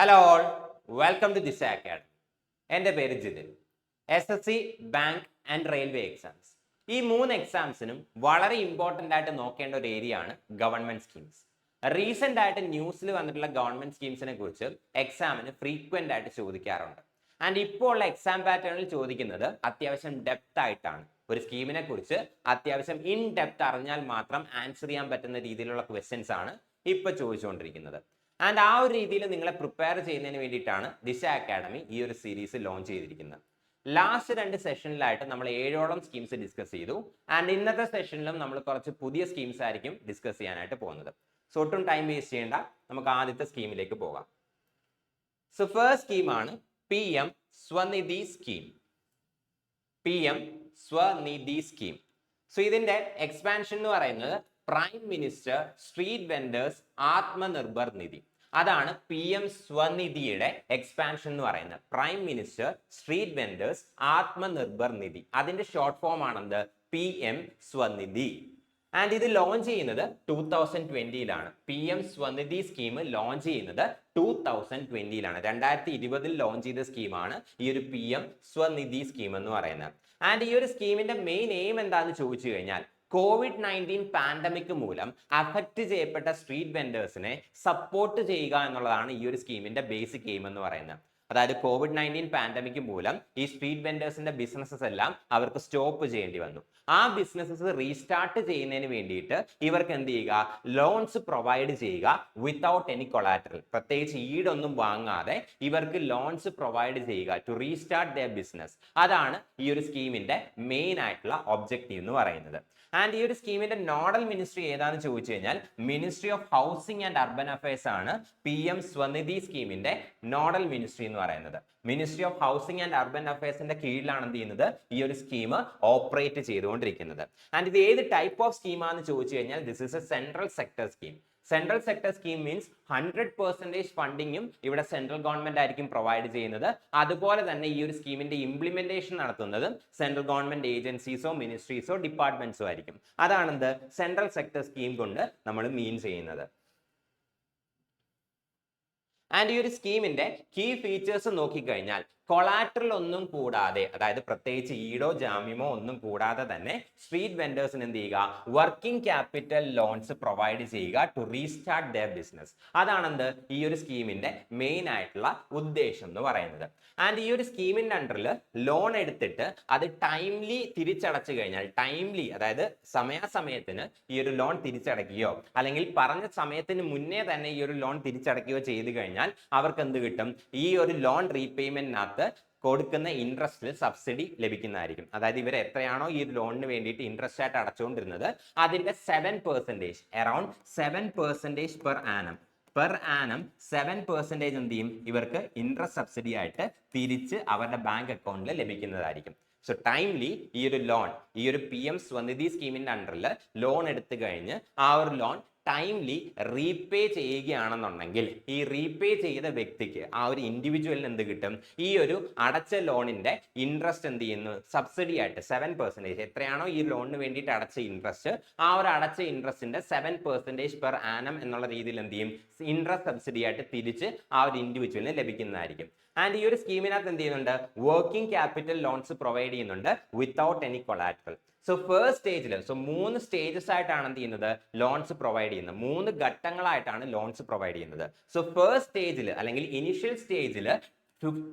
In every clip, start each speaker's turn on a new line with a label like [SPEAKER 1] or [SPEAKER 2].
[SPEAKER 1] Hello all, welcome to this academy. എൻ്റെ പേര് Jithin. SSC, bank and railway exams, ഈ 3 എക്സാംസിനും വളരെ ഇമ്പോർട്ടൻ്റ് ആയിട്ട് നോക്കേണ്ട ഒരു ഏരിയ ആണ് ഗവൺമെന്റ് സ്കീംസ്. റീസെന്റ് ആയിട്ട് ന്യൂസിൽ വന്നിട്ടുള്ള ഗവൺമെന്റ് സ്കീംസിനെ കുറിച്ച് എക്സാമിന് ഫ്രീക്വന്റ് ആയിട്ട് ചോദിക്കാറുണ്ട്. ആൻഡ് ഇപ്പോൾ ഉള്ള എക്സാം പാറ്റേണിൽ ചോദിക്കുന്നത് അത്യാവശ്യം ഡെപ്ത് ആയിട്ടാണ്. ഒരു സ്കീമിനെ കുറിച്ച് അത്യാവശ്യം ഇൻ ഡെപ്ത് അറിഞ്ഞാൽ മാത്രം ആൻസർ ചെയ്യാൻ പറ്റുന്ന രീതിയിലുള്ള ക്വസ്റ്റ്യൻസ് ആണ് ഇപ്പൊ ചോദിച്ചുകൊണ്ടിരിക്കുന്നത്. ആൻഡ് ആ ഒരു രീതിയിൽ നിങ്ങളെ പ്രിപ്പയർ ചെയ്യുന്നതിന് വേണ്ടിയിട്ടാണ് ദിശ അക്കാഡമി ഈ ഒരു സീരീസ് ലോഞ്ച് ചെയ്തിരിക്കുന്നത്. ലാസ്റ്റ് 2 സെഷനിലായിട്ട് നമ്മൾ 7ഓളം സ്കീംസ് ഡിസ്കസ് ചെയ്തു. ആൻഡ് ഇന്നത്തെ സെഷനിലും നമ്മൾ കുറച്ച് പുതിയ സ്കീംസ് ആയിരിക്കും ഡിസ്കസ് ചെയ്യാനായിട്ട് പോകുന്നത്. സോ ഒട്ടും ടൈം വേസ്റ്റ് ചെയ്യേണ്ട, നമുക്ക് ആദ്യത്തെ സ്കീമിലേക്ക് പോകാം. സോ ഫസ്റ്റ് സ്കീമാണ് PM Svanidhi scheme. PM Svanidhi scheme. So ഇതിന്റെ എക്സ്പാൻഷൻ എന്ന് പറയുന്നത് prime minister street vendors Atmanirbhar Nidhi. അതാണ് PM സ്വനിധിയുടെ എക്സ്പാൻഷൻ എന്ന് പറയുന്നത്. Prime minister street vendors Atmanirbhar Nidhi, അതിന്റെ ഷോർട്ട് ഫോം ആണെന്ത് PM സ്വനിധി. ആൻഡ് ഇത് ലോഞ്ച് ചെയ്യുന്നത് 2020ലാണ്. PM സ്വനിധി സ്കീം ലോഞ്ച് ചെയ്യുന്നത് 2020ലാണ്. 2020 ലോഞ്ച് ചെയ്ത സ്കീമാണ് ഈ ഒരു PM സ്വനിധി സ്കീം എന്ന് പറയുന്നത്. ആൻഡ് ഈ ഒരു സ്കീമിന്റെ മെയിൻ എയിം എന്താണെന്ന് ചോദിച്ചു കഴിഞ്ഞാൽ COVID-19 പാൻഡമിക് മൂലം അഫക്റ്റ് ചെയ്യപ്പെട്ട സ്ട്രീറ്റ് വെൻഡേഴ്സിനെ സപ്പോർട്ട് ചെയ്യുക എന്നുള്ളതാണ് ഈ ഒരു സ്കീമിന്റെ ബേസിക് എയിം എന്ന് പറയുന്നത്. അതായത് COVID-19 പാൻഡമിക് മൂലം ഈ സ്ട്രീറ്റ് വെൻഡേഴ്സിന്റെ ബിസിനസ്സസ് എല്ലാം അവർക്ക് സ്റ്റോപ്പ് ചെയ്യേണ്ടി വന്നു. ആ ബിസിനസ്സസ് റീസ്റ്റാർട്ട് ചെയ്യുന്നതിന് വേണ്ടിയിട്ട് ഇവർക്ക് എന്ത് ചെയ്യുക, ലോൺസ് പ്രൊവൈഡ് ചെയ്യുക വിത്തൗട്ട് എനി കൊളാറ്ററൽ. പ്രത്യേകിച്ച് ഈടൊന്നും വാങ്ങാതെ ഇവർക്ക് ലോൺസ് പ്രൊവൈഡ് ചെയ്യുക ടു റീസ്റ്റാർട്ട് ദെയർ ബിസിനസ്. അതാണ് ഈ ഒരു സ്കീമിന്റെ മെയിൻ ആയിട്ടുള്ള ഒബ്ജക്റ്റീവ് എന്ന് പറയുന്നത്. ആൻഡ് ഈ ഒരു സ്കീമിന്റെ നോഡൽ മിനിസ്ട്രി ഏതാണെന്ന് ചോദിച്ചു കഴിഞ്ഞാൽ ministry of housing and urban affairs ആണ് PM സ്വനിധി സ്കീമിന്റെ നോഡൽ മിനിസ്ട്രി എന്ന് പറയുന്നത്. Ministry of housing and urban അഫയേഴ്സിന്റെ കീഴിലാണ് എന്ത് ചെയ്യുന്നത്, ഈ ഒരു സ്കീം ഓപ്പറേറ്റ് ചെയ്തുകൊണ്ടിരിക്കുന്നത്. ആൻഡ് ഇത് ഏത് ടൈപ്പ് ഓഫ് സ്കീമാണെന്ന് ചോദിച്ചു കഴിഞ്ഞാൽ this is a central sector scheme. Central sector scheme means 100% ഫണ്ടിങ്ങും ഇവിടെ സെൻട്രൽ ഗവൺമെന്റ് ആയിരിക്കും പ്രൊവൈഡ് ചെയ്യുന്നത്. അതുപോലെ തന്നെ ഈ ഒരു സ്കീമിന്റെ ഇംപ്ലിമെന്റേഷൻ നടത്തുന്നത് സെൻട്രൽ ഗവൺമെന്റ് ഏജൻസീസോ മിനിസ്ട്രീസോ ഡിപ്പാർട്ട്മെന്റ്സോ ആയിരിക്കും. അതാണെന്ത് സെൻട്രൽ സെക്ടർ സ്കീം കൊണ്ട് നമ്മൾ മീൻ ചെയ്യുന്നത്. ആൻഡ് ഈ ഒരു സ്കീമിന്റെ കീ ഫീച്ചേഴ്സ് നോക്കിക്കഴിഞ്ഞാൽ കൊളാറ്ററൽ ഒന്നും കൂടാതെ, അതായത് പ്രത്യേകിച്ച് ഈടോ ജാമ്യമോ ഒന്നും കൂടാതെ തന്നെ സ്ട്രീറ്റ് വെൻഡേഴ്സിന് എന്ത് ചെയ്യുക, വർക്കിംഗ് ക്യാപിറ്റൽ ലോൺസ് പ്രൊവൈഡ് ചെയ്യുക ടു റീസ്റ്റാർട്ട് ദെയർ ബിസിനസ്. അതാണെന്ത് ഈ ഒരു സ്കീമിന്റെ മെയിൻ ആയിട്ടുള്ള ഉദ്ദേശം എന്ന് പറയുന്നത്. ആൻഡ് ഈ ഒരു സ്കീമിന്റെ അണ്ടറിൽ ലോൺ എടുത്തിട്ട് അത് ടൈംലി തിരിച്ചടച്ചു കഴിഞ്ഞാൽ, ടൈംലി അതായത് സമയാസമയത്തിന് ഈ ഒരു ലോൺ തിരിച്ചടയ്ക്കുകയോ അല്ലെങ്കിൽ പറഞ്ഞ സമയത്തിന് മുന്നേ തന്നെ ഈ ഒരു ലോൺ തിരിച്ചടയ്ക്കുകയോ ചെയ്തു കഴിഞ്ഞാൽ അവർക്ക് എന്ത് കിട്ടും, ഈ ഒരു ലോൺ റീപേയ്മെന്റിനകത്ത് കൊടുക്കുന്ന ഇൻട്രസ്റ്റിൽ സബ്സിഡി ലഭിക്കുന്നതായിരിക്കും. അതായത് ഇവർ എത്രയാണോ ഈ ലോണിന് വേണ്ടിയിട്ട് ഇൻട്രസ്റ്റ് ആയിട്ട് അടച്ചുകൊണ്ടിരുന്നത് അതിന്റെ 7%, അറൌണ്ട് 7% പെർ ആനം 7% എന്ത് ചെയ്യും, ഇവർക്ക് ഇൻട്രസ്റ്റ് സബ്സിഡി ആയിട്ട് തിരിച്ച് അവരുടെ ബാങ്ക് അക്കൗണ്ടിൽ ലഭിക്കുന്നതായിരിക്കും. സോ ടൈംലി ഈ ഒരു ലോൺ, ഈ ഒരു PM സ്വനിധി സ്കീമിന്റെ അണ്ടറിൽ ലോൺ എടുത്തു കഴിഞ്ഞ് ആ ഒരു ലോൺ ടൈംലി റീപേ ചെയ്യുകയാണെന്നുണ്ടെങ്കിൽ ഈ റീപേ ചെയ്ത വ്യക്തിക്ക്, ആ ഒരു ഇൻഡിവിജ്വലിന് എന്ത് കിട്ടും, ഈ ഒരു അടച്ച ലോണിന്റെ ഇൻട്രസ്റ്റ് എന്ത് ചെയ്യുന്നു, സബ്സിഡി ആയിട്ട് 7%, എത്രയാണോ ഈ ലോണിന് വേണ്ടിയിട്ട് അടച്ച ഇൻട്രസ്റ്റ്, ആ ഒരു അടച്ച ഇൻട്രസ്റ്റിന്റെ 7% പെർ ആനം എന്നുള്ള രീതിയിൽ എന്ത് ചെയ്യും, ഇൻട്രസ്റ്റ് സബ്സിഡി ആയിട്ട് തിരിച്ച് ആ ഒരു ഇൻഡിവിജ്വലിന് ലഭിക്കുന്നതായിരിക്കും. ആൻഡ് ഈ ഒരു സ്കീമിനകത്ത് എന്ത് ചെയ്യുന്നുണ്ട്, വർക്കിംഗ് ക്യാപിറ്റൽ ലോൺസ് പ്രൊവൈഡ് ചെയ്യുന്നുണ്ട് without any collateral. So first സ്റ്റേജിൽ, സോ 3 സ്റ്റേജസ് ആയിട്ടാണ് എന്ത് ചെയ്യുന്നത്, ലോൺസ് പ്രൊവൈഡ് ചെയ്യുന്നത്. 3 ഘട്ടങ്ങളായിട്ടാണ് ലോൺസ് പ്രൊവൈഡ് ചെയ്യുന്നത്. സോ ഫസ്റ്റ് സ്റ്റേജിൽ അല്ലെങ്കിൽ ഇനിഷ്യൽ സ്റ്റേജിൽ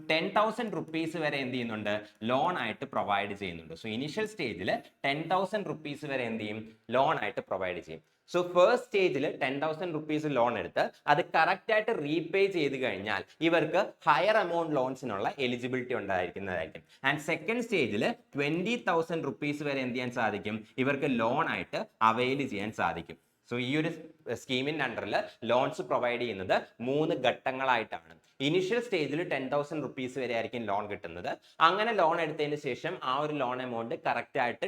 [SPEAKER 1] 10,000 റുപ്പീസ് വരെ എന്ത് ചെയ്യുന്നുണ്ട്, ലോൺ ആയിട്ട് പ്രൊവൈഡ് ചെയ്യുന്നുണ്ട്. സോ ഇനിഷ്യൽ സ്റ്റേജിൽ 10,000 റുപ്പീസ് വരെ എന്ത് ചെയ്യും, ലോൺ ആയിട്ട് പ്രൊവൈഡ് ചെയ്യും. സോ ഫസ്റ്റ് സ്റ്റേജിൽ 10,000 റുപ്പീസ് ലോൺ എടുത്ത് അത് കറക്റ്റ് ആയിട്ട് റീപേ ചെയ്ത് കഴിഞ്ഞാൽ ഇവർക്ക് ഹയർ എമൗണ്ട് ലോൺസിനുള്ള എലിജിബിലിറ്റി ഉണ്ടായിരിക്കുന്നതായിരിക്കും. ആൻഡ് സെക്കൻഡ് സ്റ്റേജിൽ 20,000 റുപ്പീസ് വരെ എന്ത് ചെയ്യാൻ സാധിക്കും, ഇവർക്ക് ലോൺ ആയിട്ട് അവൈൽ ചെയ്യാൻ സാധിക്കും. സോ ഈ ഒരു സ്കീമിന്റെ അണ്ടറിൽ ലോൺസ് പ്രൊവൈഡ് ചെയ്യുന്നത് 3 ഘട്ടങ്ങളായിട്ടാണ്. ഇനിഷ്യൽ സ്റ്റേജിൽ 10,000 റുപ്പീസ് വരെ ആയിരിക്കും ലോൺ കിട്ടുന്നത്. അങ്ങനെ ലോൺ എടുത്തതിന് ശേഷം ആ ഒരു ലോൺ എമൗണ്ട് കറക്റ്റ് ആയിട്ട്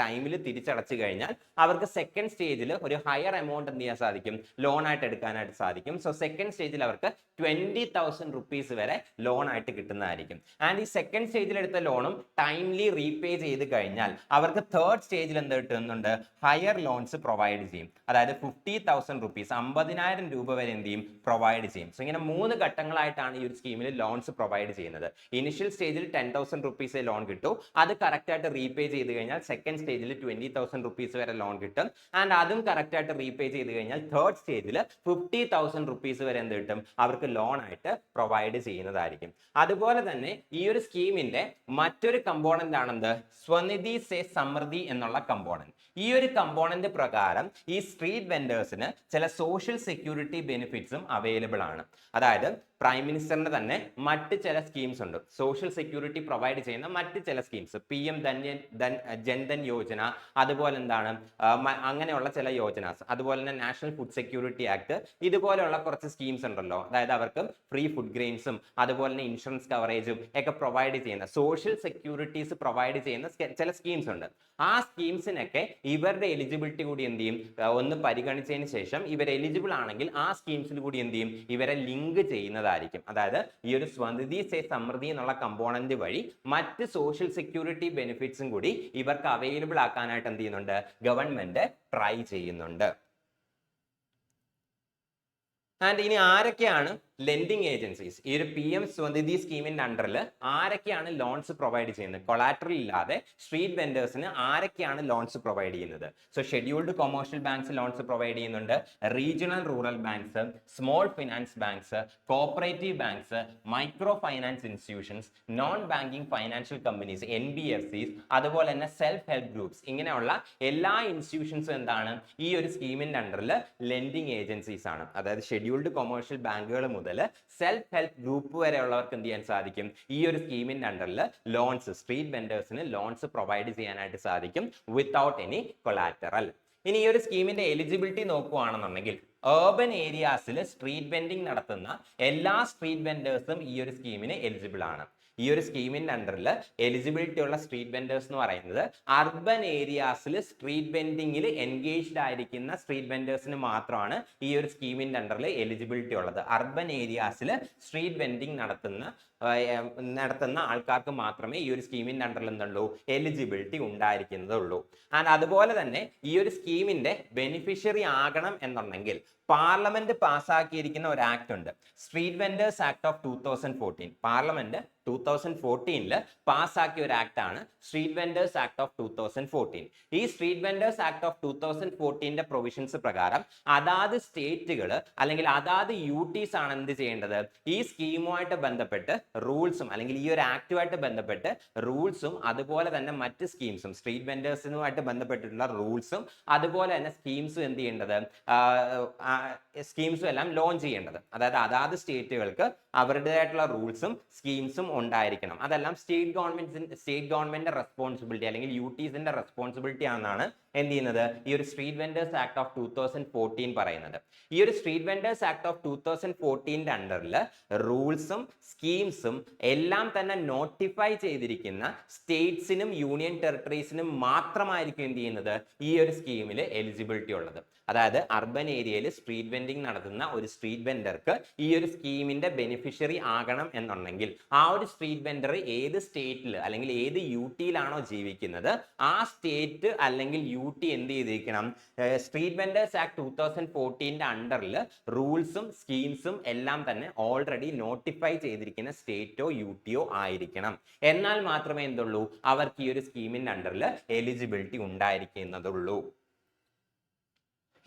[SPEAKER 1] ടൈമിൽ തിരിച്ചടച്ചു കഴിഞ്ഞാൽ അവർക്ക് സെക്കൻഡ് സ്റ്റേജിൽ ഒരു ഹയർ എമൗണ്ട് എന്ത് ചെയ്യാൻ സാധിക്കും, ലോൺ ആയിട്ട് എടുക്കാനായിട്ട് സാധിക്കും. സോ സെക്കൻഡ് സ്റ്റേജിൽ അവർക്ക് 20,000 റുപ്പീസ് വരെ ലോൺ ആയിട്ട് കിട്ടുന്നതായിരിക്കും. ആൻഡ് ഈ സെക്കൻഡ് സ്റ്റേജിൽ എടുത്ത ലോണും ടൈംലി റീപേ ചെയ്ത് കഴിഞ്ഞാൽ അവർക്ക് തേർഡ് സ്റ്റേജിൽ എന്ത് കിട്ടുന്നുണ്ട്, ഹയർ ലോൺസ് പ്രൊവൈഡ് ചെയ്യും. അതായത് 50,000 50,000 rupees, 50,000 രൂപ വരെ എന്ത് ചെയ്യും, പ്രൊവൈഡ് ചെയ്യും. സോ ഇങ്ങനെ 3 ഘട്ടങ്ങളായിട്ടാണ് ഈ ഒരു സ്കീമിൽ ലോൺസ് പ്രൊവൈഡ് ചെയ്യുന്നത്. ഇനിഷ്യൽ സ്റ്റേജിൽ 10,000 rupees ലോൺ കിട്ടും, അത് കറക്റ്റ് ആയിട്ട് റീപേ ചെയ്ത് കഴിഞ്ഞാൽ സെക്കൻഡ് സ്റ്റേജിൽ 20,000 rupees വരെ ലോൺ കിട്ടും, ആൻഡ് അതും കറക്റ്റ് ആയിട്ട് റീപേ ചെയ്ത് കഴിഞ്ഞാൽ തേർഡ് സ്റ്റേജിൽ 50,000 rupees വരെ എന്ത് കിട്ടും, അവർക്ക് ലോൺ ആയിട്ട് പ്രൊവൈഡ് ചെയ്യുന്നതായിരിക്കും. അതുപോലെ തന്നെ ഈ ഒരു സ്കീമിന്റെ മറ്റൊരു കമ്പോണന്റ് ആണെന്ത്, സ്വനിധി സേ സമൃദ്ധി എന്നുള്ള കമ്പോണന്റ്. ഈ ഒരു കമ്പോണന്റ് പ്രകാരം ഈ സ്ട്രീറ്റ് വെൻഡേഴ്സിന് ചില സോഷ്യൽ സെക്യൂരിറ്റി ബെനിഫിറ്റ്സും അവൈലബിൾ ആണ്. അതായത് പ്രൈം മിനിസ്റ്ററിന്റെ തന്നെ മറ്റ് ചില സ്കീംസ് ഉണ്ട്, സോഷ്യൽ സെക്യൂരിറ്റി പ്രൊവൈഡ് ചെയ്യുന്ന മറ്റ് ചില സ്കീംസ്, PM ജൻധൻ യോജന, അതുപോലെ എന്താണ് അങ്ങനെയുള്ള ചില യോജനാസ്, അതുപോലെ തന്നെ നാഷണൽ ഫുഡ് സെക്യൂരിറ്റി ആക്ട്, ഇതുപോലെയുള്ള കുറച്ച് സ്കീംസ് ഉണ്ടല്ലോ. അതായത് അവർക്ക് ഫ്രീ ഫുഡ് ഗ്രെയിൻസും അതുപോലെ തന്നെ ഇൻഷുറൻസ് കവറേജും ഒക്കെ പ്രൊവൈഡ് ചെയ്യുന്ന, സോഷ്യൽ സെക്യൂരിറ്റീസ് പ്രൊവൈഡ് ചെയ്യുന്ന ചില സ്കീംസ് ഉണ്ട്. ആ സ്കീംസിനൊക്കെ ഇവരുടെ എലിജിബിലിറ്റി കൂടി എന്ത് ചെയ്യും, ഒന്ന് പരിഗണിച്ചതിന് ശേഷം ഇവർ എലിജിബിൾ ആണെങ്കിൽ ആ സ്കീംസിൽ കൂടി എന്ത് ചെയ്യും, ഇവരെ ലിങ്ക് ചെയ്യുന്നതായിരിക്കും. അതായത് ഈ ഒരു സ്വനിധി സേ സമൃദ്ധി എന്നുള്ള കമ്പോണന്റ് വഴി മറ്റ് സോഷ്യൽ സെക്യൂരിറ്റി ബെനിഫിറ്റ്സും കൂടി ഇവർക്ക് അവൈലബിൾ ആക്കാനായിട്ട് എന്ത് ചെയ്യുന്നുണ്ട്, ഗവൺമെന്റ് ട്രൈ ചെയ്യുന്നുണ്ട്. ആൻഡ് ഇനി ആരൊക്കെയാണ് ലെൻഡിങ് ഏജൻസീസ്? ഈ ഒരു PM സ്വനിധി സ്കീമിന്റെ അണ്ടറിൽ ആരൊക്കെയാണ് ലോൺസ് പ്രൊവൈഡ് ചെയ്യുന്നത്? കൊളാറ്ററൽ ഇല്ലാതെ സ്ട്രീറ്റ് വെൻഡേഴ്സിന് ആരൊക്കെയാണ് ലോൺസ് പ്രൊവൈഡ് ചെയ്യുന്നത്? So scheduled commercial banks loans provide ചെയ്യുന്നുണ്ട്, regional rural banks, small finance banks, cooperative banks, micro finance institutions, non banking financial companies NBFCs, അതുപോലെ തന്നെ സെൽഫ് ഹെൽപ്പ് ഗ്രൂപ്പ്സ്, ഇങ്ങനെയുള്ള എല്ലാ ഇൻസ്റ്റിറ്റ്യൂഷൻസും എന്താണ് ഈ ഒരു സ്കീമിന്റെ അണ്ടറിൽ ലെൻഡിങ് ഏജൻസീസ് ആണ്. അതായത് ഷെഡ്യൂൾഡ് കൊമേഴ്ഷ്യൽ ബാങ്കുകൾ മുതൽ സെൽഫ് ഹെൽപ്പ് ഗ്രൂപ്പ് വരെയുള്ളവർക്ക് എന്ത് ചെയ്യാൻ സാധിക്കും, ഈ ഒരു സ്കീമിന്റെ അണ്ടറിൽ ലോൺസ്, സ്ട്രീറ്റ് വെൻഡേഴ്സിന് ലോൺസ് പ്രൊവൈഡ് ചെയ്യാനായിട്ട് സാധിക്കും വിത്തൗട്ട് എനി കൊളാറ്ററൽ. ഇനി ഈ ഒരു സ്കീമിന്റെ എലിജിബിലിറ്റി നോക്കുകയാണെന്നുണ്ടെങ്കിൽ urban ഏരിയാസിൽ സ്ട്രീറ്റ് വെൻഡിങ് നടത്തുന്ന എല്ലാ സ്ട്രീറ്റ് വെൻഡേഴ്സും ഈ ഒരു സ്കീമിന് എലിജിബിൾ ആണ്. ഈ ഒരു സ്കീമിന്റെ അണ്ടറിൽ എലിജിബിലിറ്റി ഉള്ള സ്ട്രീറ്റ് വെൻഡേഴ്സ് എന്ന് പറയുന്നത് അർബൻ ഏരിയാസിൽ സ്ട്രീറ്റ് വെൻഡിങ്ങിൽ എൻഗേജ്ഡ് ആയിരിക്കുന്ന സ്ട്രീറ്റ് വെൻഡേഴ്സിന് മാത്രമാണ് ഈ ഒരു സ്കീമിന്റെ അണ്ടറിൽ എലിജിബിലിറ്റി ഉള്ളത്. അർബൻ ഏരിയാസിൽ സ്ട്രീറ്റ് വെൻഡിങ് നടത്തുന്ന ആൾക്കാർക്ക് മാത്രമേ ഈ ഒരു സ്കീമിന്റെ അണ്ടറിൽ എന്തുള്ളൂ, എലിജിബിലിറ്റി ഉണ്ടായിരിക്കുന്നതുള്ളൂ. ആൻഡ് അതുപോലെ തന്നെ ഈ ഒരു സ്കീമിന്റെ ബെനിഫിഷ്യറി ആകണം എന്നുണ്ടെങ്കിൽ പാർലമെന്റ് പാസ്സാക്കിയിരിക്കുന്ന ഒരു ആക്ട് ഉണ്ട്, street vendors act of 2014. Parliament 2014 പാസ്സാക്കിയ ഒരു ആക്ട് ആണ് സ്ട്രീറ്റ് വെൻഡേഴ്സ് ആക്ട് ഓഫ് 2014. ഈ street vendors act of 2014 provisions പ്രകാരം അതാത് സ്റ്റേറ്റുകൾ അല്ലെങ്കിൽ അതാത് UTs ആണ് എന്ത് ചെയ്യേണ്ടത്, ഈ സ്കീമുമായിട്ട് ബന്ധപ്പെട്ട് റൂൾസും അല്ലെങ്കിൽ ഈ ഒരു ആക്ടുമായിട്ട് ബന്ധപ്പെട്ട് റൂൾസും അതുപോലെ തന്നെ മറ്റ് സ്കീംസും, സ്ട്രീറ്റ് വെൻഡേഴ്സിനുമായിട്ട് ബന്ധപ്പെട്ടിട്ടുള്ള റൂൾസും അതുപോലെ തന്നെ സ്കീംസും എന്ത് ചെയ്യേണ്ടത്, സ്കീംസും എല്ലാം ലോഞ്ച് ചെയ്യേണ്ടത്. അതായത് അതാത് സ്റ്റേറ്റുകൾക്ക് അവരുടേതായിട്ടുള്ള റൂൾസും സ്കീംസും ഉണ്ടായിരിക്കണം. അതെല്ലാം സ്റ്റേറ്റ് ഗവൺമെന്റിന്റെ റെസ്പോൺസിബിലിറ്റി അല്ലെങ്കിൽ UTസിന്റെ റെസ്പോൺസിബിലിറ്റി ആണെന്നാണ് എന്ത് ചെയ്യുന്നത് ഈ ഒരു സ്ട്രീറ്റ് വെൻഡേഴ്സ് ആക്ട് ഓഫ് 2014 പറയുന്നത്. ഈ ഒരു സ്ട്രീറ്റ് വെൻഡേഴ്സ് ആക്ട് ഓഫ് 2014 അണ്ടറിൽ റൂൾസും സ്കീംസും എല്ലാം തന്നെ നോട്ടിഫൈ ചെയ്തിരിക്കുന്ന സ്റ്റേറ്റ്സിനും യൂണിയൻ ടെറിട്ടറീസിനും മാത്രമായിരിക്കും എന്ത് ചെയ്യുന്നത് ഈ ഒരു സ്കീമിൽ എലിജിബിലിറ്റി ഉള്ളത്. അതായത് അർബൻ ഏരിയയിൽ സ്ട്രീറ്റ് വെൻഡിങ് നടത്തുന്ന ഒരു സ്ട്രീറ്റ് വെൻഡർക്ക് ഈ ഒരു സ്കീമിന്റെ ബെനിഫിഷ്യറി ആകണം എന്നുണ്ടെങ്കിൽ ആ ഒരു സ്ട്രീറ്റ് വെൻഡർ ഏത് സ്റ്റേറ്റിൽ അല്ലെങ്കിൽ ഏത് UTയിലാണോ ജീവിക്കുന്നത് ആ സ്റ്റേറ്റ് അല്ലെങ്കിൽ UT എന്ത് ചെയ്തിരിക്കണം, സ്ട്രീറ്റ് വെൻഡേഴ്സ് ആക്ട് 2014 അണ്ടറിൽ റൂൾസും സ്കീംസും എല്ലാം തന്നെ ഓൾറെഡി നോട്ടിഫൈ ചെയ്തിരിക്കുന്ന സ്റ്റേറ്റോ UTയോ ആയിരിക്കണം. എന്നാൽ മാത്രമേ എന്തുള്ളൂ അവർക്ക് ഈ ഒരു സ്കീമിന്റെ അണ്ടറിൽ എലിജിബിലിറ്റി ഉണ്ടായിരിക്കുന്നതുള്ളൂ.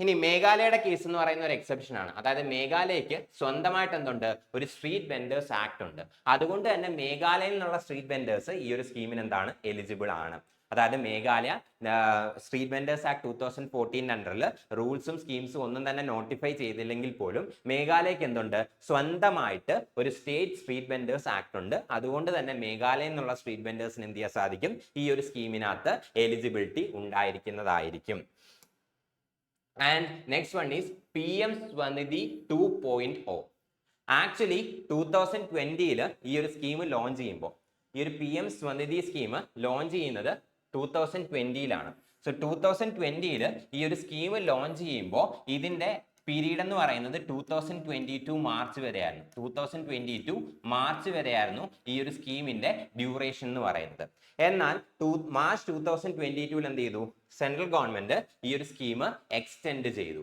[SPEAKER 1] ഇനി മേഘാലയയുടെ കേസ് എന്ന് പറയുന്ന ഒരു എക്സെപ്ഷൻ ആണ്. അതായത് മേഘാലയക്ക് സ്വന്തമായിട്ട് എന്തുണ്ട്, ഒരു സ്ട്രീറ്റ് വെൻഡേഴ്സ് ആക്ട് ഉണ്ട്. അതുകൊണ്ട് തന്നെ മേഘാലയയിൽ നിന്നുള്ള സ്ട്രീറ്റ് വെൻഡേഴ്സ് ഈ ഒരു സ്കീമിന് എന്താണ് എലിജിബിൾ ആണ്. അതായത് മേഘാലയ സ്ട്രീറ്റ് വെൻഡേഴ്സ് ആക്ട് 2014 അണ്ടറിൽ റൂൾസും സ്കീംസും ഒന്നും തന്നെ നോട്ടിഫൈ ചെയ്തില്ലെങ്കിൽ പോലും മേഘാലയക്ക് എന്തുണ്ട്, സ്വന്തമായിട്ട് ഒരു സ്റ്റേറ്റ് സ്ട്രീറ്റ് വെൻഡേഴ്സ് ആക്ട് ഉണ്ട്. അതുകൊണ്ട് തന്നെ മേഘാലയയിൽ നിന്നുള്ള സ്ട്രീറ്റ് വെൻഡേഴ്സിന് എന്ത് ചെയ്യാൻ സാധിക്കും, ഈ ഒരു സ്കീമിനകത്ത് എലിജിബിലിറ്റി ഉണ്ടായിരിക്കുന്നതായിരിക്കും. And next one is PM Swanidhi 2.0. Actually 2020 ഈ ഒരു സ്കീം ലോഞ്ച് ചെയ്യുമ്പോൾ ഈ ഒരു PM Swanidhi സ്കീം ലോഞ്ച് ചെയ്യുന്നത് 2020 സോ 2020 ഈ ഒരു സ്കീം ലോഞ്ച് ചെയ്യുമ്പോൾ ഇതിന്റെ പീരീഡ് എന്ന് പറയുന്നത് 2022 മാർച്ച് വരെയായിരുന്നു. 2022 മാർച്ച് വരെയായിരുന്നു ഈ ഒരു സ്കീമിന്റെ ഡ്യൂറേഷൻ എന്ന് പറയുന്നത്. എന്നാൽ മാർച്ച് 2022 എന്ത് ചെയ്തു, സെൻട്രൽ ഗവൺമെന്റ് ഈ ഒരു സ്കീം എക്സ്റ്റെൻഡ് ചെയ്തു.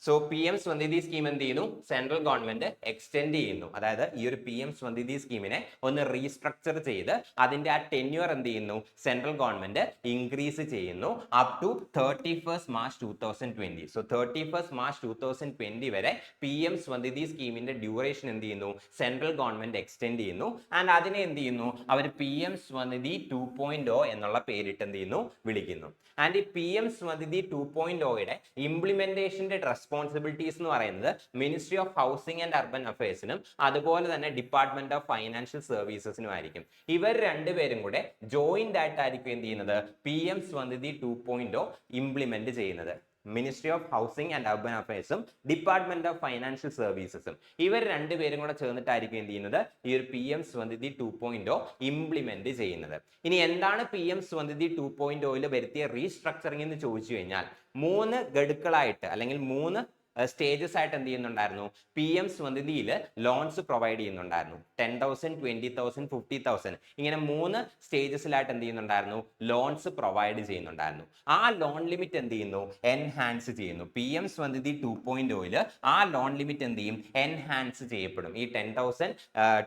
[SPEAKER 1] So P M Svanidhi scheme എന്ത് ചെയ്യുന്നു, സെൻട്രൽ ഗവൺമെന്റ് എക്സ്റ്റെൻഡ് ചെയ്യുന്നു. അതായത് ഈ ഒരു പി എം സ്വനിധി സ്കീമിനെ ഒന്ന് റീസ്ട്രക്ചർ ചെയ്ത് അതിന്റെ ആ ടെന്യൂർ എന്ത് ചെയ്യുന്നു, സെൻട്രൽ ഗവൺമെന്റ് ഇൻക്രീസ് ചെയ്യുന്നു up to 31st March 2020. So 31st March 2020 വരെ പി എം സ്വനിധി സ്കീമിന്റെ ഡ്യൂറേഷൻ എന്ത് ചെയ്യുന്നു, സെൻട്രൽ ഗവൺമെന്റ് എക്സ്റ്റെൻഡ് ചെയ്യുന്നു. ആൻഡ് അതിനെ എന്ത് ചെയ്യുന്നു, അവർ പി എം സ്വനിധി 2.0 എന്നുള്ള പേരിട്ട് എന്ത് ചെയ്യുന്നു, വിളിക്കുന്നു. ആൻഡ് ഈ പി എം സ്വനിധി 2.0യുടെ ഇംപ്ലിമെന്റേഷന്റെ റെസ്പോൺസിബിലിറ്റീസ് എന്ന് പറയുന്നത് ministry of housing and urban അഫയേഴ്സിനും അതുപോലെ തന്നെ ഡിപ്പാർട്ട്മെന്റ് ഓഫ് ഫൈനാൻഷ്യൽ സർവീസസിനും ആയിരിക്കും. ഇവർ രണ്ടുപേരും കൂടെ ജോയിന്റ് ആയിട്ടായിരിക്കും എന്ത് ചെയ്യുന്നത്, പി എം സ്വനിധി 2.0 ഇംപ്ലിമെന്റ് ചെയ്യുന്നത്. Ministry of housing and urban അഫയേഴ്സും ഡിപ്പാർട്ട്മെന്റ് ഓഫ് ഫൈനാൻഷ്യൽ സർവീസസും ഇവർ രണ്ടുപേരും കൂടെ ചേർന്നിട്ടായിരിക്കും എന്ത് ചെയ്യുന്നത്, ഈ ഒരു പി എം സ്വനിധി 2.0 ഇംപ്ലിമെന്റ് ചെയ്യുന്നത്. ഇനി എന്താണ് പി എം സ്വനിധി 2.0യിൽ വരുത്തിയ റീസ്ട്രക്ചറിംഗ് എന്ന് ചോദിച്ചു കഴിഞ്ഞാൽ 3 ഗഡുക്കളായിട്ട് അല്ലെങ്കിൽ 3 സ്റ്റേജസ് ആയിട്ട് എന്ത് ചെയ്യുന്നുണ്ടായിരുന്നു, പി എം സ്വനിധിയിൽ ലോൺസ് പ്രൊവൈഡ് ചെയ്യുന്നുണ്ടായിരുന്നു. 10,000, 20,000, 50,000 ഇങ്ങനെ 3 സ്റ്റേജസിലായിട്ട് എന്ത് ചെയ്യുന്നുണ്ടായിരുന്നു, ലോൺസ് പ്രൊവൈഡ് ചെയ്യുന്നുണ്ടായിരുന്നു. ആ ലോൺ ലിമിറ്റ് എന്ത് ചെയ്യുന്നു, എൻഹാൻസ് ചെയ്യുന്നു. പി എം സ്വനിധി 2.0യിൽ ആ ലോൺ ലിമിറ്റ് എന്ത് ചെയ്യും, എൻഹാൻസ് ചെയ്യപ്പെടും. ഈ 10,000,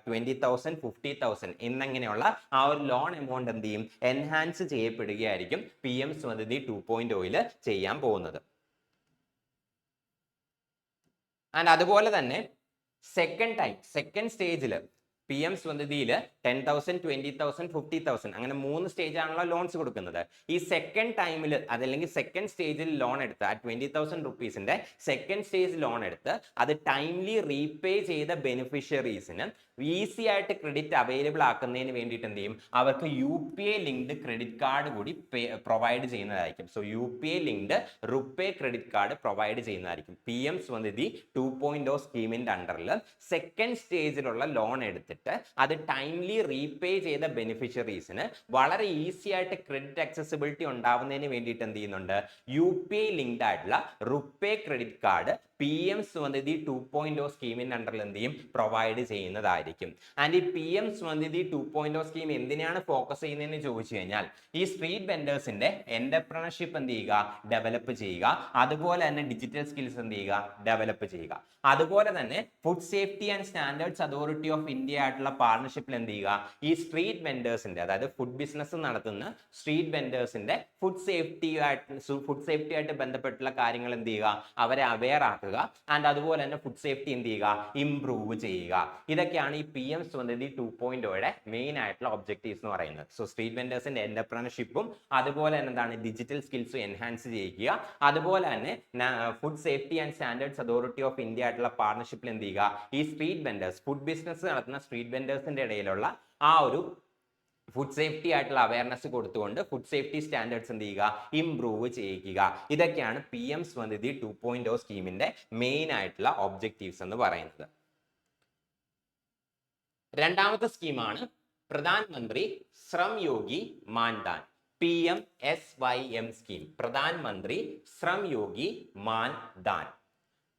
[SPEAKER 1] 20,000, 50,000 എന്നിങ്ങനെയുള്ള ആ ഒരു ലോൺ എമൗണ്ട് എന്ത് ചെയ്യും, എൻഹാൻസ് ചെയ്യപ്പെടുകയായിരിക്കും പി എം സ്വനിധി 2.0യിൽ ചെയ്യാൻ പോകുന്നത്. ആൻഡ് അതുപോലെ തന്നെ സെക്കൻഡ് സ്റ്റേജിൽ പി എം സ്വനിധിയിൽ 10,000, 20,000, 50,000 അങ്ങനെ 3 സ്റ്റേജ് ആണല്ലോ ലോൺസ് കൊടുക്കുന്നത്. ഈ സെക്കൻഡ് ടൈമിൽ അതല്ലെങ്കിൽ സെക്കൻഡ് സ്റ്റേജിൽ ലോൺ എടുത്ത് ആ 20,000 റുപ്പീസിന്റെ സെക്കൻഡ് സ്റ്റേജ് ലോൺ എടുത്ത് അത് ടൈംലി റീപേ ചെയ്ത ബെനിഫിഷ്യറീസിന് ഈസി ആയിട്ട് ക്രെഡിറ്റ് അവൈലബിൾ ആക്കുന്നതിന് വേണ്ടിയിട്ട് എന്ത് ചെയ്യും, അവർക്ക് UPI ലിങ്ക്ഡ് ക്രെഡിറ്റ് കാർഡ് കൂടി പ്രൊവൈഡ് ചെയ്യുന്നതായിരിക്കും. So UPI linked RuPay credit card provide ചെയ്യുന്നതായിരിക്കും. പി എം സ്വനിധി 2.0 സ്കീമിന്റെ അണ്ടറിൽ സെക്കൻഡ് സ്റ്റേജിലുള്ള ലോൺ എടുത്തിട്ട് അത് ടൈംലി റീപേ ചെയ്ത ബെനിഫിഷ്യറീസിന് വളരെ ഈസി ആയിട്ട് ക്രെഡിറ്റ് ആക്സസിബിലിറ്റി ഉണ്ടാവുന്നതിന് വേണ്ടിയിട്ട് എന്ത് ചെയ്യുന്നുണ്ട്, UPI ലിങ്ക്ഡ് ആയിട്ടുള്ള RuPay credit card P M Svanidhi 2.0 സ്കീമിന്റെ അണ്ടറിൽ എന്ത് ചെയ്യും, പ്രൊവൈഡ് ചെയ്യുന്നതായിരിക്കും. ആൻഡ് ഈ പി എം സ്വനിധി 2.0 സ്കീം എന്തിനാണ് ഫോക്കസ് ചെയ്യുന്നതെന്ന് ചോദിച്ചു കഴിഞ്ഞാൽ ഈ സ്ട്രീറ്റ് വെൻഡേഴ്സിന്റെ എന്റർപ്രണർഷിപ്പ് എന്ത് ചെയ്യുക, ഡെവലപ്പ് ചെയ്യുക. അതുപോലെ തന്നെ ഡിജിറ്റൽ സ്കിൽസ് എന്ത് ചെയ്യുക, ഡെവലപ്പ് ചെയ്യുക. അതുപോലെ തന്നെ food safety and standards authority of India ആയിട്ടുള്ള പാർട്ണർഷിപ്പിൽ എന്ത് ചെയ്യുക, ഈ സ്ട്രീറ്റ് വെൻഡേഴ്സിന്റെ അതായത് ഫുഡ് ബിസിനസ് നടത്തുന്ന സ്ട്രീറ്റ് വെൻഡേഴ്സിന്റെ ഫുഡ് സേഫ്റ്റി ആയിട്ട് ബന്ധപ്പെട്ടുള്ള കാര്യങ്ങൾ എന്ത് ചെയ്യുക, അവരെ അവെയർ ആക്കുക. ആൻഡ് അതുപോലെ തന്നെ ഫുഡ് സേഫ്റ്റി എന്ത് ചെയ്യുക, ഇംപ്രൂവ് ചെയ്യുക. ഇതൊക്കെയാണ് ഈ പി എം സ്വനിധി 2.0യുടെ മെയിൻ ആയിട്ടുള്ള ഒബ്ജക്റ്റീവ്സ് എന്ന് പറയുന്നത്. സോ സ്ട്രീറ്റ് വെൻഡേഴ്സിന്റെ എന്റർപ്രണർഷിപ്പും അതുപോലെ തന്നെ എന്താണ് ഡിജിറ്റൽ സ്കിൽസും എൻഹാൻസ് ചെയ്യിക്കുക. അതുപോലെ തന്നെ food safety and standards authority of India ആയിട്ടുള്ള പാർട്ണർഷിപ്പിൽ എന്ത് ചെയ്യുക, ഈ സ്ട്രീറ്റ് വെൻഡേഴ്സ് ഫുഡ് ബിസിനസ് നടത്തുന്ന സ്ട്രീറ്റ് വെൻഡേഴ്സിന്റെ ഇടയിലുള്ള ആ ഒരു ഫുഡ് സേഫ്റ്റി ആയിട്ടുള്ള അവയർനെസ് കൊടുത്തുകൊണ്ട് ഫുഡ് സേഫ്റ്റി സ്റ്റാൻഡേർഡ്സ് എന്ത് ചെയ്യുക, ഇംപ്രൂവ് ചെയ്യിക്കുക. ഇതൊക്കെയാണ് പി എം സ്വനിധി 2.0 സ്കീമിന്റെ മെയിൻ ആയിട്ടുള്ള ഒബ്ജക്റ്റീവ്സ് എന്ന് പറയുന്നത്. രണ്ടാമത്തെ സ്കീമാണ് Pradhan Mantri Shram Yogi മാൻധാൻ, PMSYM scheme. Pradhan Mantri Shram Yogi മാൻധാൻ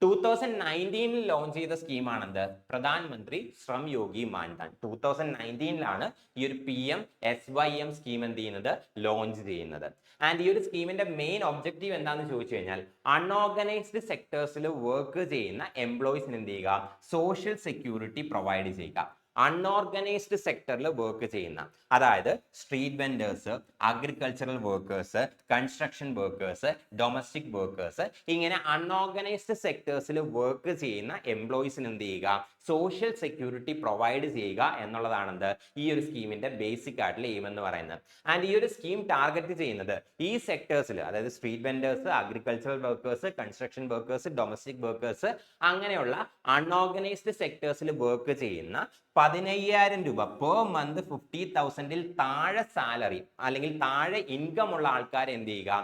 [SPEAKER 1] 2019 launch ചെയ്ത സ്കീമാണെന്ത്, പ്രധാൻമന്ത്രി ശ്രം യോഗി മാൻധാൻ. 2019 ഈ ഒരു PMSYM സ്കീം എന്ത് ചെയ്യുന്നത്, ലോഞ്ച് ചെയ്യുന്നത്. ആൻഡ് ഈ ഒരു സ്കീമിന്റെ മെയിൻ ഒബ്ജക്റ്റീവ് എന്താണെന്ന് ചോദിച്ചു കഴിഞ്ഞാൽ അൺഓർഗനൈസ്ഡ് സെക്ടേഴ്സിൽ വർക്ക് ചെയ്യുന്ന എംപ്ലോയീസിന് എന്ത് ചെയ്യുക, സോഷ്യൽ സെക്യൂരിറ്റി പ്രൊവൈഡ് ചെയ്യുക. അൺഓർഗനൈസ്ഡ് സെക്ടറിൽ വർക്ക് ചെയ്യുന്ന അതായത് street vendors, agricultural workers, construction workers, domestic workers ഇങ്ങനെ അൺഓർഗനൈസ്ഡ് സെക്ടേഴ്സിൽ വർക്ക് ചെയ്യുന്ന എംപ്ലോയീസിന് എന്ത് ചെയ്യുക, സോഷ്യൽ സെക്യൂരിറ്റി പ്രൊവൈഡ് ചെയ്യുക എന്നുള്ളതാണ് ഈ ഒരു സ്കീമിന്റെ ബേസിക് ആയിട്ടുള്ള എയിം എന്ന് പറയുന്നത്. ആൻഡ് ഈ ഒരു സ്കീം ടാർഗറ്റ് ചെയ്യുന്നത് ഈ സെക്ടേഴ്സിൽ അതായത് street vendors, agricultural workers, construction workers, domestic workers അങ്ങനെയുള്ള അൺഓർഗനൈസ്ഡ് സെക്ടേഴ്സിൽ വർക്ക് ചെയ്യുന്ന 15,000 രൂപ പെർ മന്ത് 50,000 താഴെ സാലറി അല്ലെങ്കിൽ താഴെ ഇൻകം ഉള്ള ആൾക്കാർ എന്ത് ചെയ്യുക,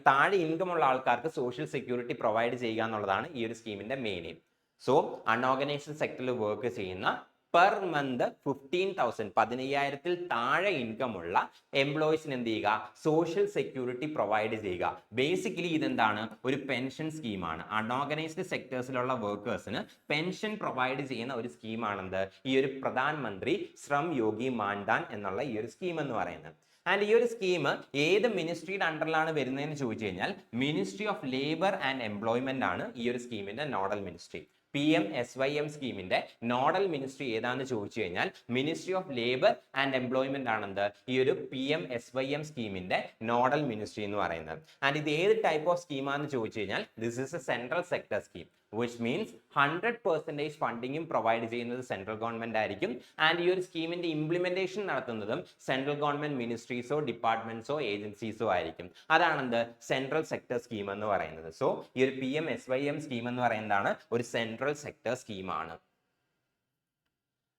[SPEAKER 1] താഴെ ഇൻകം ഉള്ള ആൾക്കാർക്ക് സോഷ്യൽ സെക്യൂരിറ്റി പ്രൊവൈഡ് ചെയ്യുക എന്നുള്ളതാണ് ഈ ഒരു സ്കീമിന്റെ മെയിൻ എയിം. സോ അൺഓർഗനൈസ്ഡ് സെക്ടറിൽ വർക്ക് ചെയ്യുന്ന പെർ മന്ത് 15,000 15,000 താഴെ ഇൻകം ഉള്ള എംപ്ലോയീസിന് എന്ത് ചെയ്യുക, സോഷ്യൽ സെക്യൂരിറ്റി പ്രൊവൈഡ് ചെയ്യുക. ബേസിക്കലി ഇതെന്താണ്, ഒരു പെൻഷൻ സ്കീമാണ്. അൺഓർഗനൈസ്ഡ് സെക്ടേഴ്സിലുള്ള വർക്കേഴ്സിന് പെൻഷൻ പ്രൊവൈഡ് ചെയ്യുന്ന ഒരു സ്കീമാണെന്ത് ഈ ഒരു പ്രധാൻമന്ത്രി ശ്രം യോഗി മാൻധാൻ എന്നുള്ള ഈ ഒരു സ്കീം എന്ന് പറയുന്നത്. ആൻഡ് ഈ ഒരു സ്കീം ഏത് മിനിസ്ട്രിയുടെ അണ്ടറിലാണ് വരുന്നതെന്ന് ചോദിച്ചു കഴിഞ്ഞാൽ ministry of labour and employment ആണ് ഈ ഒരു സ്കീമിന്റെ നോഡൽ മിനിസ്ട്രി. PMSYM സ്കീമിന്റെ നോഡൽ മിനിസ്ട്രി ഏതാണെന്ന് ചോദിച്ചു കഴിഞ്ഞാൽ ministry of labour and employment ആണെന്ത് ഈ ഒരു PMSYM സ്കീമിന്റെ നോഡൽ മിനിസ്ട്രി എന്ന് പറയുന്നത്. ആൻഡ് ഇത് ഏത് ടൈപ്പ് ഓഫ് സ്കീമാണെന്ന് ചോദിച്ചു കഴിഞ്ഞാൽ this is a central sector scheme which means 100% ഫണ്ടിങ്ങും പ്രൊവൈഡ് ചെയ്യുന്നത് സെൻട്രൽ ഗവൺമെന്റ് ആയിരിക്കും. ആൻഡ് ഈ ഒരു സ്കീമിന്റെ ഇംപ്ലിമെന്റേഷൻ നടത്തുന്നതും സെൻട്രൽ ഗവൺമെന്റ് മിനിസ്ട്രീസോ ഡിപ്പാർട്ട്മെന്റ്സോ ഏജൻസീസോ ആയിരിക്കും. അതാണെന്ത് സെൻട്രൽ സെക്ടർ സ്കീം എന്ന് പറയുന്നത്. സോ ഈ ഒരു PMSYM സ്കീം എന്ന് പറയുന്നതാണ് ഒരു സെൻട്രൽ സെക്ടർ സ്കീമാണ്.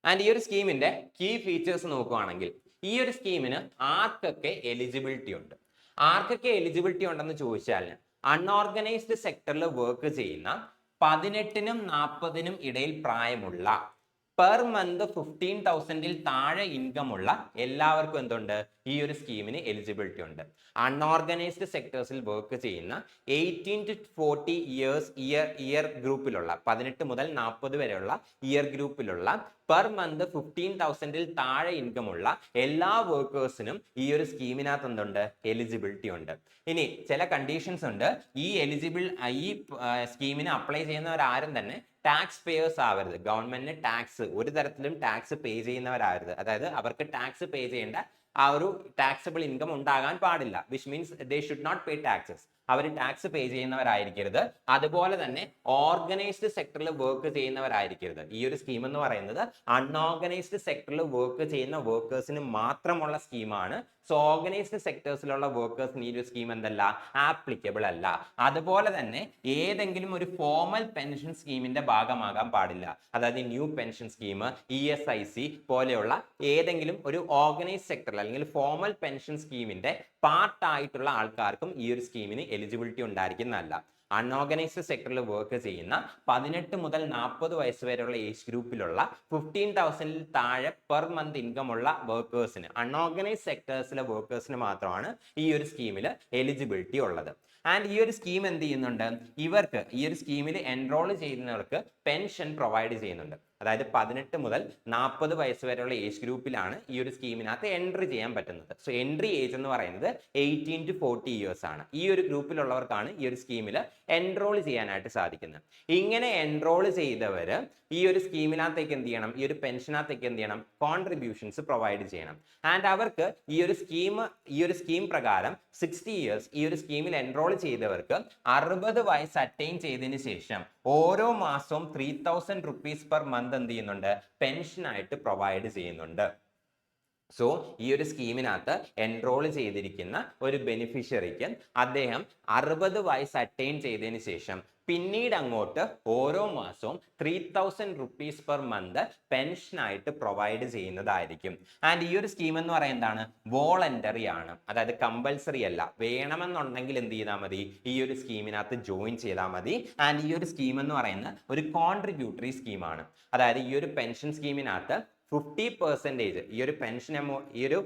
[SPEAKER 1] ആൻഡ് ഈ ഒരു സ്കീമിന്റെ കീ ഫീച്ചേഴ്സ് നോക്കുകയാണെങ്കിൽ ഈ ഒരു സ്കീമിന് ആർക്കൊക്കെ എലിജിബിലിറ്റി ഉണ്ട്? ആർക്കൊക്കെ എലിജിബിലിറ്റി ഉണ്ടെന്ന് ചോദിച്ചാൽ അൺഓർഗനൈസ്ഡ് സെക്ടറിൽ വർക്ക് ചെയ്യുന്ന 18നും 40നും ഇടയിൽ പ്രായമുള്ള പെർ മന്ത് 15,000 താഴെ ഇൻകം ഉള്ള എല്ലാവർക്കും എന്തുണ്ട് ഈ ഒരു സ്കീമിന് എലിജിബിലിറ്റി ഉണ്ട്. അൺഓർഗനൈസ്ഡ് സെക്ടേഴ്സിൽ വർക്ക് ചെയ്യുന്ന 18 to 40 ഇയർ ഗ്രൂപ്പിലുള്ള 18 മുതൽ 40 വരെയുള്ള ഇയർ ഗ്രൂപ്പിലുള്ള പെർ മന്ത് 15,000 താഴെ ഇൻകം ഉള്ള എല്ലാ വർക്കേഴ്സിനും ഈ ഒരു സ്കീമിനകത്ത് എന്തുണ്ട് എലിജിബിലിറ്റി ഉണ്ട്. ഇനി ചില കണ്ടീഷൻസ് ഉണ്ട്. ഈ സ്കീമിന് അപ്ലൈ ചെയ്യുന്നവരാരും തന്നെ ടാക്സ് പേയേഴ്സ് ആവരുത്. ഗവൺമെന്റിന് ടാക്സ് ഒരു തരത്തിലും ടാക്സ് പേ ചെയ്യുന്നവരാവരുത്. അതായത് അവർക്ക് ടാക്സ് പേ ചെയ്യേണ്ട ആ ഒരു ടാക്സബിൾ ഇൻകം ഉണ്ടാകാൻ പാടില്ല. Which means they should not pay taxes. അവർ ടാക്സ് പേ ചെയ്യുന്നവരായിരിക്കരുത്. അതുപോലെ തന്നെ ഓർഗനൈസ്ഡ് സെക്ടറിൽ വർക്ക് ചെയ്യുന്നവരായിരിക്കരുത്. ഈ ഒരു സ്കീം എന്ന് പറയുന്നത് അൺഓർഗനൈസ്ഡ് സെക്ടറിൽ വർക്ക് ചെയ്യുന്ന വർക്കേഴ്സിന് മാത്രമുള്ള സ്കീമാണ്. സോ ഓർഗനൈസ്ഡ് സെക്ടേഴ്സിലുള്ള വർക്കേഴ്സിന് ഈ ഒരു സ്കീം എന്തല്ല ആപ്ലിക്കബിൾ അല്ല. അതുപോലെ തന്നെ ഏതെങ്കിലും ഒരു ഫോമൽ പെൻഷൻ സ്കീമിന്റെ ഭാഗമാകാൻ പാടില്ല. അതായത് ന്യൂ പെൻഷൻ സ്കീം, ESIC പോലെയുള്ള ഏതെങ്കിലും ഒരു ഓർഗനൈസ്ഡ് സെക്ടറിൽ അല്ലെങ്കിൽ ഫോമൽ പെൻഷൻ സ്കീമിന്റെ പാർട്ടായിട്ടുള്ള ആൾക്കാർക്കും ഈ ഒരു സ്കീമിന് എലിജിബിലിറ്റി ഉണ്ടായിരിക്കുന്നതല്ല. അൺഓർഗനൈസ്ഡ് സെക്ടറിൽ വർക്ക് ചെയ്യുന്ന 18 മുതൽ 40 വയസ്സ് വരെയുള്ള ഏജ് ഗ്രൂപ്പിലുള്ള 15,000 താഴെ പെർ മന്ത് ഇൻകം ഉള്ള വർക്കേഴ്സിന്, അൺഓർഗനൈസ്ഡ് സെക്ടേഴ്സിലെ വർക്കേഴ്സിന് മാത്രമാണ് ഈ ഒരു സ്കീമിൽ എലിജിബിലിറ്റി ഉള്ളത്. ആൻഡ് ഈ ഒരു സ്കീം എന്ത് ചെയ്യുന്നുണ്ട്? ഇവർക്ക് ഈ ഒരു സ്കീമിൽ എൻറോൾ ചെയ്യുന്നവർക്ക് പെൻഷൻ പ്രൊവൈഡ് ചെയ്യുന്നുണ്ട്. അതായത് 18 മുതൽ 40 വയസ്സ് വരെയുള്ള ഏജ് ഗ്രൂപ്പിലാണ് ഈ ഒരു സ്കീമിനകത്ത് എൻട്രി ചെയ്യാൻ പറ്റുന്നത്. സോ എൻട്രി ഏജ് എന്ന് പറയുന്നത് 18 to 40 ഇയേഴ്സ് ആണ്. ഈ ഒരു ഗ്രൂപ്പിലുള്ളവർക്കാണ് ഈ ഒരു സ്കീമിൽ എൻറോൾ ചെയ്യാനായിട്ട് സാധിക്കുന്നത്. ഇങ്ങനെ എൻറോൾ ചെയ്തവര് ഈ ഒരു സ്കീമിനകത്തേക്ക് എന്ത് ചെയ്യണം? ഈ ഒരു പെൻഷനകത്തേക്ക് എന്ത് ചെയ്യണം? കോൺട്രിബ്യൂഷൻസ് പ്രൊവൈഡ് ചെയ്യണം. ആൻഡ് അവർക്ക് ഈ ഒരു സ്കീം പ്രകാരം 60 ഇയേഴ്സ് ഈ ഒരു സ്കീമിൽ എൻറോൾ ചെയ്തവർക്ക് 60 വയസ്സ് അറ്റൈൻ ചെയ്തതിന് ശേഷം ഓരോ മാസവും 3,000 rupees പെർ മന്ത് എന്ത് ചെയ്യുന്നുണ്ട്? പെൻഷനായിട്ട് പ്രൊവൈഡ് ചെയ്യുന്നുണ്ട്. സോ ഈ ഒരു സ്കീമിനകത്ത് എൻറോൾ ചെയ്തിരിക്കുന്ന ഒരു ബെനിഫിഷ്യറിക്ക് അദ്ദേഹം 60 വയസ്സ് അറ്റൈൻ ചെയ്തതിന് ശേഷം പിന്നീട് അങ്ങോട്ട് ഓരോ മാസവും 3,000 rupees പെർ മന്ത് പെൻഷനായിട്ട് പ്രൊവൈഡ് ചെയ്യുന്നതായിരിക്കും. ആൻഡ് ഈ ഒരു സ്കീം എന്ന് പറയുന്നതാണ് വോളണ്ടറി ആണ്. അതായത് കമ്പൽസറി അല്ല. വേണമെന്നുണ്ടെങ്കിൽ എന്ത് ചെയ്താൽ മതി? ഈ ഒരു സ്കീമിനകത്ത് ജോയിൻ ചെയ്താൽ മതി. ആൻഡ് ഈ ഒരു സ്കീം എന്ന് പറയുന്നത് ഒരു കോൺട്രിബ്യൂട്ടറി സ്കീമാണ്. അതായത് ഈ ഒരു പെൻഷൻ സ്കീമിനകത്ത് 50% ഈ ഒരു പെൻഷൻ ഈ ഒരു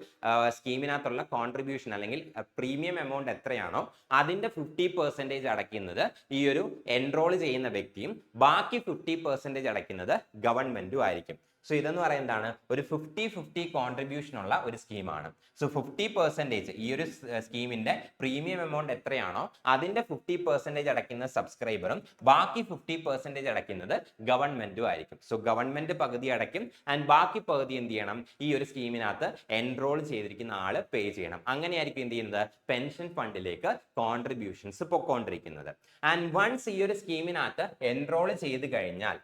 [SPEAKER 1] സ്കീമിനകത്തുള്ള കോൺട്രിബ്യൂഷൻ അല്ലെങ്കിൽ പ്രീമിയം എമൗണ്ട് എത്രയാണോ അതിന്റെ 50% അടയ്ക്കുന്നത് ഈ ഒരു എൻറോൾ ചെയ്യുന്ന വ്യക്തിയും ബാക്കി 50% അടയ്ക്കുന്നത് ഗവൺമെന്റും ആയിരിക്കും. സോ ഇതെന്ന് പറയുന്നതാണ് ഒരു 50-50 കോൺട്രിബ്യൂഷൻ ഉള്ള ഒരു സ്കീമാണ്. സോ 50% ഈ ഒരു സ്കീമിന്റെ പ്രീമിയം എമൗണ്ട് എത്രയാണോ അതിന്റെ 50% അടയ്ക്കുന്ന സബ്സ്ക്രൈബറും ബാക്കി 50% അടയ്ക്കുന്നത് ഗവൺമെന്റും ആയിരിക്കും. സോ ഗവൺമെന്റ് പകുതി അടയ്ക്കും ആൻഡ് ബാക്കി പകുതി എന്ത് ചെയ്യണം? ഈ ഒരു സ്കീമിനകത്ത് എൻറോൾ ചെയ്തിരിക്കുന്ന ആള് പേ ചെയ്യണം. അങ്ങനെയായിരിക്കും എന്ത് ചെയ്യുന്നത്? പെൻഷൻ ഫണ്ടിലേക്ക് കോൺട്രിബ്യൂഷൻസ് പൊക്കോണ്ടിരിക്കുന്നത്. ആൻഡ് വൺസ് ഈ ഒരു സ്കീമിനകത്ത് എൻറോൾ ചെയ്ത് കഴിഞ്ഞാൽ,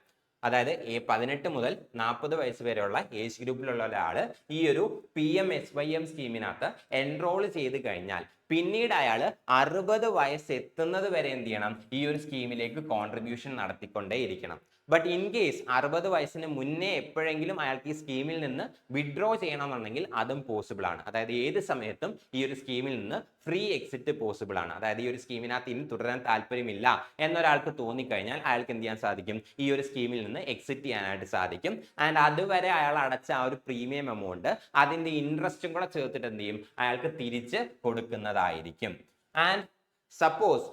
[SPEAKER 1] അതായത് 18 മുതൽ 40 വയസ്സ് വരെയുള്ള ഏജ് ഗ്രൂപ്പിലുള്ള ഒരാള് ഈ ഒരു PMSYM സ്കീമിനകത്ത് എൻറോൾ ചെയ്ത് കഴിഞ്ഞാൽ പിന്നീട് അയാൾ 60 വയസ്സ് എത്തുന്നത് വരെ എന്ത് ചെയ്യണം? ഈ ഒരു സ്കീമിലേക്ക് കോൺട്രിബ്യൂഷൻ നടത്തിക്കൊണ്ടേ ഇരിക്കണം. ബട്ട് ഇൻ കേസ് 60 വയസ്സിന് മുന്നേ എപ്പോഴെങ്കിലും അയാൾക്ക് ഈ സ്കീമിൽ നിന്ന് വിഡ്രോ ചെയ്യണമെന്നുണ്ടെങ്കിൽ അതും പോസിബിൾ ആണ്. അതായത് ഏത് സമയത്തും ഈ ഒരു സ്കീമിൽ നിന്ന് ഫ്രീ എക്സിറ്റ് പോസിബിൾ ആണ്. അതായത് ഈ ഒരു സ്കീമിനകത്ത് ഇനി തുടരാൻ താല്പര്യമില്ല എന്നൊരാൾക്ക് തോന്നിക്കഴിഞ്ഞാൽ അയാൾക്ക് എന്ത് ചെയ്യാൻ സാധിക്കും? ഈ ഒരു സ്കീമിൽ നിന്ന് എക്സിറ്റ് ചെയ്യാനായിട്ട് സാധിക്കും. ആൻഡ് അതുവരെ അയാൾ അടച്ച ആ ഒരു പ്രീമിയം എമൗണ്ട് അതിന്റെ ഇൻട്രസ്റ്റും കൂടെ ചേർത്തിട്ട് എന്ത് ചെയ്യും? അയാൾക്ക് തിരിച്ച് കൊടുക്കുന്നതായിരിക്കും. ആൻഡ് സപ്പോസ്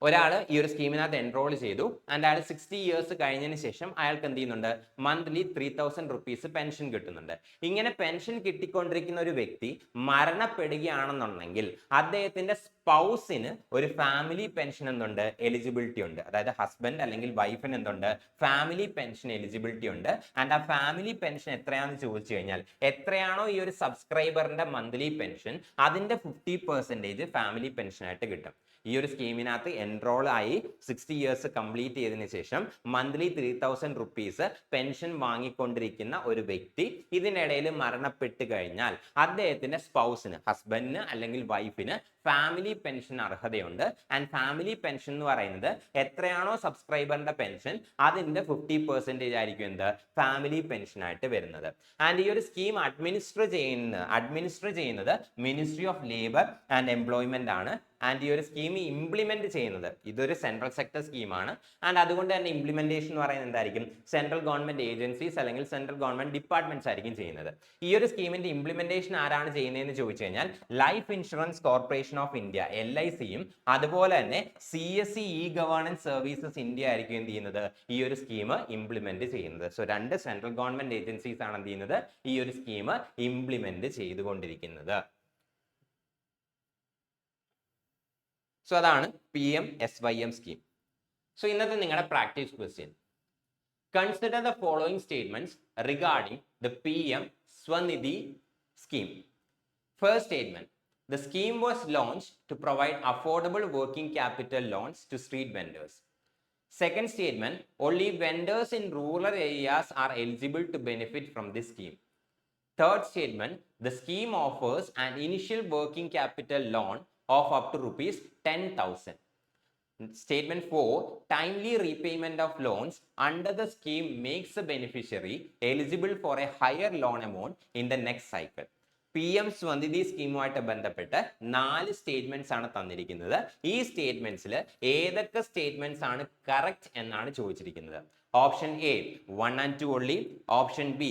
[SPEAKER 1] ഒരാൾ ഈ ഒരു സ്കീമിനകത്ത് എൻറോൾ ചെയ്തു ആൻഡ് അയാൾ 60 ഇയേഴ്സ് കഴിഞ്ഞതിന് ശേഷം അയാൾക്ക് എന്ത് ചെയ്യുന്നുണ്ട്, മന്ത്ലി 3000 റുപ്പീസ് പെൻഷൻ കിട്ടുന്നുണ്ട്. ഇങ്ങനെ പെൻഷൻ കിട്ടിക്കൊണ്ടിരിക്കുന്ന ഒരു വ്യക്തി മരണപ്പെടുകയാണെന്നുണ്ടെങ്കിൽ അദ്ദേഹത്തിന്റെ സ്പൗസിന് ഒരു ഫാമിലി പെൻഷൻ എന്തുണ്ട്, എലിജിബിലിറ്റി ഉണ്ട്. അതായത് ഹസ്ബൻഡ് അല്ലെങ്കിൽ വൈഫിന് എന്തുണ്ട്, ഫാമിലി പെൻഷൻ എലിജിബിലിറ്റി ഉണ്ട്. ആൻഡ് ആ ഫാമിലി പെൻഷൻ എത്രയാണെന്ന് ചോദിച്ചു കഴിഞ്ഞാൽ എത്രയാണോ ഈ ഒരു സബ്സ്ക്രൈബറിന്റെ മന്ത്ലി പെൻഷൻ അതിന്റെ 50% ഫാമിലി പെൻഷൻ ആയിട്ട് കിട്ടും. ഈ ഒരു സ്കീമിനകത്ത് എൻറോൾ ആയി 60 ഇയേഴ്സ് കംപ്ലീറ്റ് ചെയ്തതിനു ശേഷം മന്ത്ലി 3000 റുപ്പീസ് പെൻഷൻ വാങ്ങിക്കൊണ്ടിരിക്കുന്ന ഒരു വ്യക്തി ഇതിനിടയിൽ മരണപ്പെട്ട് കഴിഞ്ഞാൽ അദ്ദേഹത്തിന്റെ സ്പൗസിന്, ഹസ്ബൻഡിന് അല്ലെങ്കിൽ വൈഫിന് ഫാമിലി പെൻഷൻ അർഹതയുണ്ട്. ആൻഡ് ഫാമിലി പെൻഷൻ എന്ന് പറയുന്നത് എത്രയാണോ സബ്സ്ക്രൈബറിന്റെ പെൻഷൻ അതിന്റെ 50% ആയിരിക്കും എന്ത്, ഫാമിലി പെൻഷൻ ആയിട്ട് വരുന്നത്. ആൻഡ് ഈ ഒരു സ്കീം അഡ്മിനിസ്റ്റർ ചെയ്യുന്നത് ministry of labour and employment ആണ്. ആൻഡ് ഈ ഒരു സ്കീം ഇംപ്ലിമെന്റ് ചെയ്യുന്നത്, ഇതൊരു സെൻട്രൽ സെക്ടർ സ്കീമാണ്. ആൻഡ് അതുകൊണ്ട് തന്നെ ഇംപ്ലിമെന്റേഷൻ എന്ന് പറയുന്നത് എന്തായിരിക്കും, സെൻട്രൽ ഗവൺമെന്റ് ഏജൻസീസ് അല്ലെങ്കിൽ സെൻട്രൽ ഗവൺമെന്റ് ഡിപ്പാർട്ട്മെന്റ്സ് ആയിരിക്കും ചെയ്യുന്നത്. ഈ ഒരു സ്കീമിന്റെ ഇംപ്ലിമെന്റേഷൻ ആരാണ് ചെയ്യുന്നതെന്ന് ചോദിച്ചു കഴിഞ്ഞാൽ life insurance corporation of India LICയും അതുപോലെ തന്നെ CSE e governance services India ആയിരിക്കും എന്ത് ചെയ്യുന്നത്, ഈ ഒരു സ്കീം ഇംപ്ലിമെന്റ് ചെയ്യുന്നത്. സോ രണ്ട് സെൻട്രൽ ഗവൺമെന്റ് ഏജൻസീസ് ആണ് എന്ത് ചെയ്യുന്നത്, ഈ ഒരു സ്കീം ഇംപ്ലിമെന്റ് ചെയ്തുകൊണ്ടിരിക്കുന്നത്. സോ അതാണ് PMSYM സ്കീം. സോ ഇന്നത്തെ നിങ്ങളുടെ practice question, consider the following statements regarding the PM Swanidhi scheme. First statement, the scheme was launched to provide affordable working capital loans to street vendors. Second statement, only vendors in rural areas are eligible to benefit from this scheme. Third statement, the scheme offers an initial working capital loan of up to rupees 10,000. Statement 4, timely repayment of loans under the scheme makes the beneficiary eligible for a higher loan amount in the next cycle. PM Swanidhi സ്കീമുമായിട്ട് ബന്ധപ്പെട്ട് 4 statements ആണ് തന്നിരിക്കുന്നത്. ഈ സ്റ്റേറ്റ്മെന്റ്സിൽ ഏതൊക്കെ statements ആണ് correct എന്നാണ് ചോദിച്ചിരിക്കുന്നത്. Option A 1 and 2 only, option B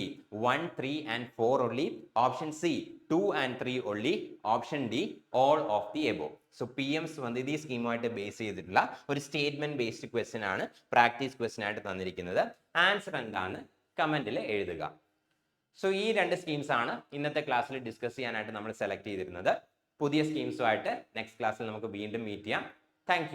[SPEAKER 1] 1, 3 and 4 only, option C 2 and 3 only, option D all of the above. So PM Swanidhi സ്കീമുമായിട്ട് base ചെയ്തിട്ടുള്ള ഒരു സ്റ്റേറ്റ്മെന്റ് ബേസ്ഡ് ക്വസ്റ്റ്യൻ ആണ് പ്രാക്ടീസ് ക്വസ്റ്റ്യൻ ആയിട്ട് തന്നിരിക്കുന്നത്. ആൻസർ എന്താണ് കമന്റിൽ എഴുതുക. സോ ഈ 2 സ്കീംസ് ആണ് ഇന്നത്തെ ക്ലാസ്സിൽ ഡിസ്കസ് ചെയ്യാനായിട്ട് നമ്മൾ സെലക്ട് ചെയ്തിരുന്നത്. പുതിയ സ്കീംസുമായിട്ട് നെക്സ്റ്റ് ക്ലാസ്സിൽ നമുക്ക് വീണ്ടും മീറ്റ് ചെയ്യാം. താങ്ക്